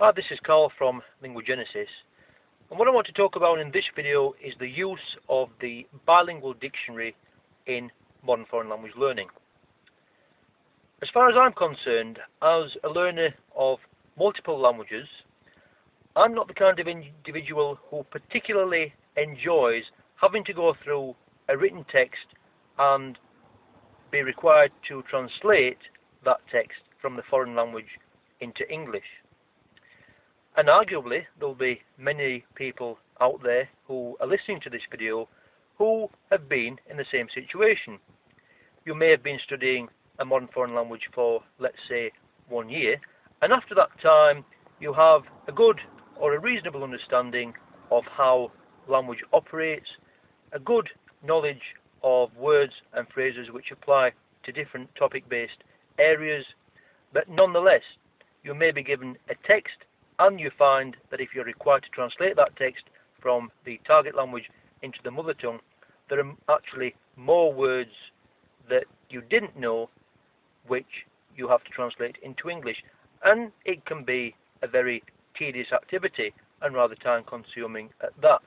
Hi, this is Carl from Lingual Genesis, and what I want to talk about in this video is the use of the bilingual dictionary in modern foreign language learning. As far as I'm concerned, as a learner of multiple languages, I'm not the kind of individual who particularly enjoys having to go through a written text and be required to translate that text from the foreign language into English. And arguably, there'll be many people out there who are listening to this video who have been in the same situation. You may have been studying a modern foreign language for, let's say, 1 year, and after that time you have a good or a reasonable understanding of how language operates, a good knowledge of words and phrases which apply to different topic-based areas, but nonetheless, you may be given a text and you find that if you're required to translate that text from the target language into the mother tongue, there are actually more words that you didn't know which you have to translate into English, and it can be a very tedious activity and rather time consuming at that.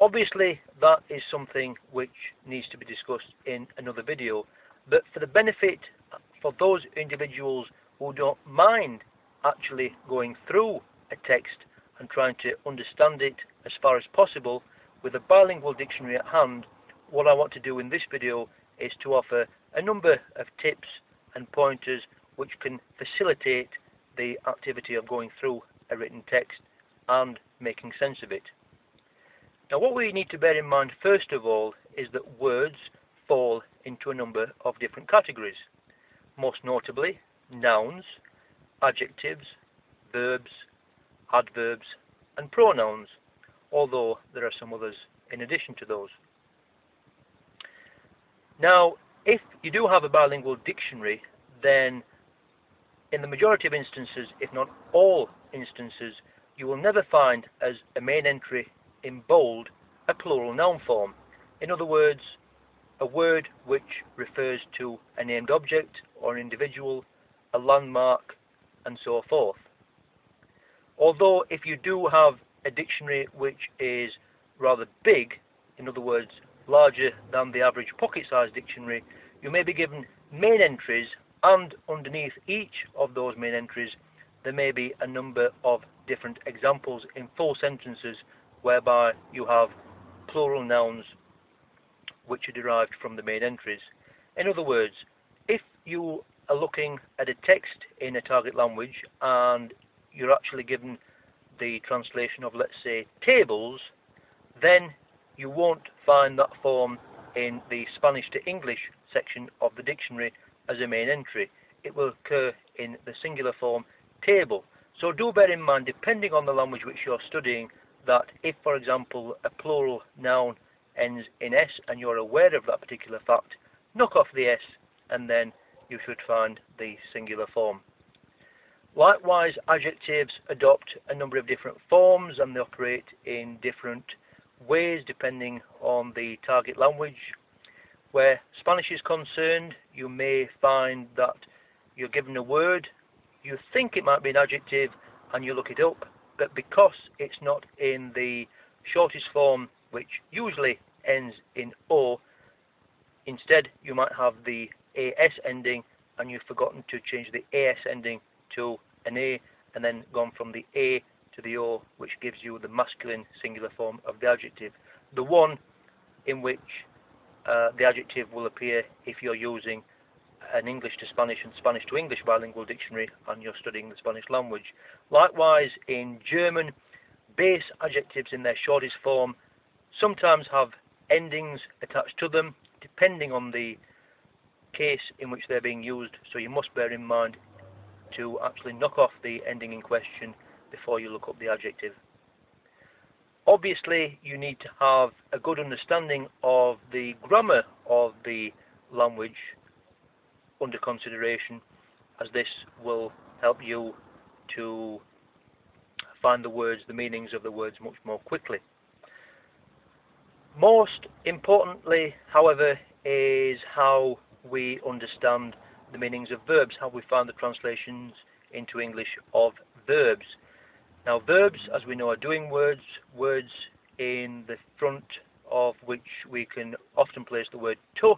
Obviously that is something which needs to be discussed in another video, but for the benefit for those individuals who don't mind actually going through a text and trying to understand it as far as possible with a bilingual dictionary at hand, what I want to do in this video is to offer a number of tips and pointers which can facilitate the activity of going through a written text and making sense of it. Now, what we need to bear in mind first of all is that words fall into a number of different categories, most notably nouns, adjectives, verbs, adverbs and pronouns, although there are some others in addition to those. Now, if you do have a bilingual dictionary, then in the majority of instances, if not all instances, you will never find as a main entry in bold a plural noun form. In other words, a word which refers to a named object or an individual, a landmark, and so forth. Although if you do have a dictionary which is rather big, in other words larger than the average pocket-sized dictionary, you may be given main entries, and underneath each of those main entries there may be a number of different examples in full sentences whereby you have plural nouns which are derived from the main entries. In other words, if you are looking at a text in a target language and you're actually given the translation of, let's say, tables, then you won't find that form in the Spanish to English section of the dictionary as a main entry. It will occur in the singular form table. So do bear in mind, depending on the language which you're studying, that if, for example, a plural noun ends in S and you're aware of that particular fact, knock off the S and then you should find the singular form. Likewise, adjectives adopt a number of different forms and they operate in different ways depending on the target language. Where Spanish is concerned, you may find that you're given a word, you think it might be an adjective and you look it up, but because it's not in the shortest form, which usually ends in O, instead you might have the AS ending and you've forgotten to change the AS ending to an A and then gone from the A to the O, which gives you the masculine singular form of the adjective, the one in which the adjective will appear if you're using an English to Spanish and Spanish to English bilingual dictionary and you're studying the Spanish language. Likewise, in German, base adjectives in their shortest form sometimes have endings attached to them depending on the case in which they're being used, so you must bear in mind to actually knock off the ending in question before you look up the adjective. Obviously, you need to have a good understanding of the grammar of the language under consideration, as this will help you to find the words, the meanings of the words much more quickly. Most importantly, however, is how we understand the meanings of verbs, how we find the translations into English of verbs. Now verbs, as we know, are doing words, words in the front of which we can often place the word to,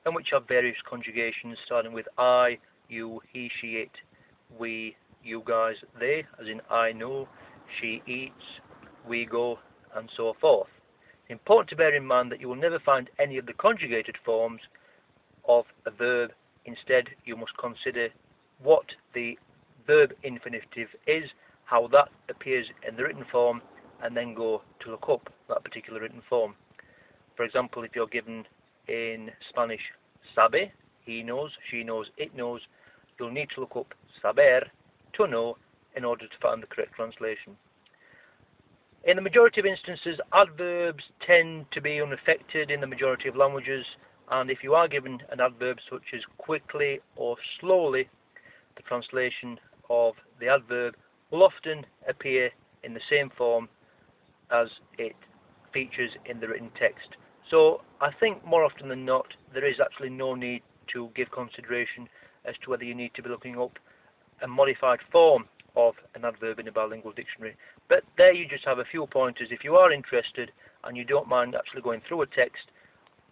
and which have various conjugations starting with I, you, he, she, it, we, you guys, they, as in I know, she eats, we go, and so forth. It's important to bear in mind that you will never find any of the conjugated forms of a verb. Instead, you must consider what the verb infinitive is, how that appears in the written form, and then go to look up that particular written form. For example, if you're given in Spanish sabe, he knows, she knows, it knows, you'll need to look up saber, to know, in order to find the correct translation. In the majority of instances, adverbs tend to be unaffected in the majority of languages, and if you are given an adverb such as quickly or slowly, the translation of the adverb will often appear in the same form as it features in the written text. So I think more often than not there is actually no need to give consideration as to whether you need to be looking up a modified form of an adverb in a bilingual dictionary. But there you just have a few pointers. If you are interested and you don't mind actually going through a text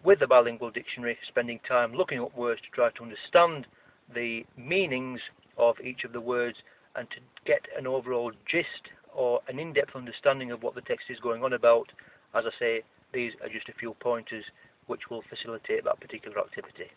with a bilingual dictionary, spending time looking up words to try to understand the meanings of each of the words and to get an overall gist or an in-depth understanding of what the text is going on about, as I say, these are just a few pointers which will facilitate that particular activity.